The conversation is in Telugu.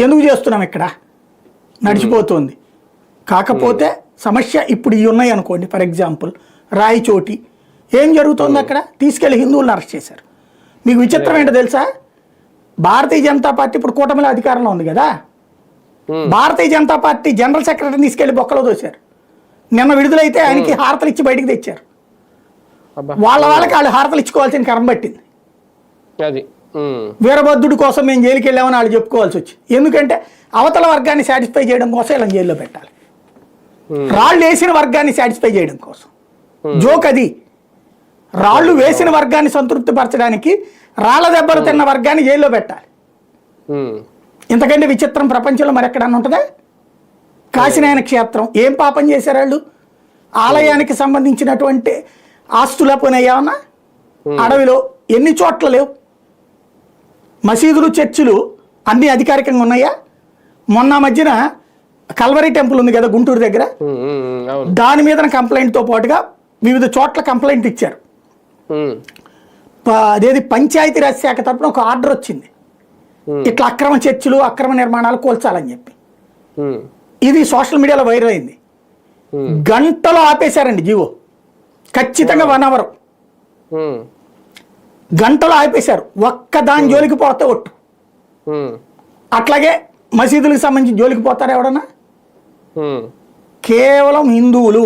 ఎందుకు చేస్తున్నాం ఇక్కడ నడిచిపోతుంది. కాకపోతే సమస్య ఇప్పుడు ఇవి ఉన్నాయి అనుకోండి, ఫర్ ఎగ్జాంపుల్ రాయచోటి ఏం జరుగుతుంది అక్కడ, తీసుకెళ్లి హిందువులను అరెస్ట్ చేశారు. మీకు విచిత్రం ఏంటో తెలుసా, భారతీయ జనతా పార్టీ ఇప్పుడు కూటమిలో అధికారంలో ఉంది కదా, భారతీయ జనతా పార్టీ జనరల్ సెక్రటరీని తీసుకెళ్లి బొక్కలో దోశారు. నిన్న విడుదలైతే ఆయనకి హారతలు ఇచ్చి బయటికి తెచ్చారు. వాళ్ళకి వాళ్ళు హారతలు ఇచ్చుకోవాల్సిన కరం పట్టింది. వీరభద్రుడి కోసం మేము జైలుకి వెళ్ళామని వాళ్ళు చెప్పుకోవాల్సి వచ్చి, ఎందుకంటే అవతల వర్గాన్ని సాటిస్ఫై చేయడం కోసం ఇలా జైల్లో పెట్టాలి, రాళ్ళు వేసిన వర్గాన్ని సాటిస్ఫై చేయడం కోసం. జోక్ అది, రాళ్ళు వేసిన వర్గాన్ని సంతృప్తి పరచడానికి రాళ్ల దెబ్బలు తిన్న వర్గాన్ని జైల్లో పెట్టాలి. ఇంతకంటే విచిత్రం ప్రపంచంలో మరెక్కడన్నా ఉంటుందా? కాశీనాయన క్షేత్రం ఏం పాపం చేశారు వాళ్ళు? ఆలయానికి సంబంధించినటువంటి ఆస్తుల పోయినాయేమన్నా? అడవిలో ఎన్ని చోట్ల లేవు. మసీదులు చర్చిలు అన్ని అధికారికంగా ఉన్నాయా? మొన్న మధ్యన కల్వరి టెంపుల్ ఉంది కదా గుంటూరు దగ్గర, దాని మీద కంప్లైంట్తో పాటుగా వివిధ చోట్ల కంప్లైంట్ ఇచ్చారు. అదేది పంచాయతీరాజ్ శాఖ తరఫున ఒక ఆర్డర్ వచ్చింది, ఇట్లా అక్రమ చర్చిలు అక్రమ నిర్మాణాలు కూల్చాలని చెప్పి. ఇది సోషల్ మీడియాలో వైరల్ అయింది. గంటలో ఆపేశారండి జీవో, ఖచ్చితంగా 1 అవర్ గంటలో ఆపేశారు. ఒక్క దాని జోలికి పోతే ఒట్టు. అట్లాగే మసీదులకు సంబంధించి జోలికి పోతారు ఎవడన్నా? కేవలం హిందువులు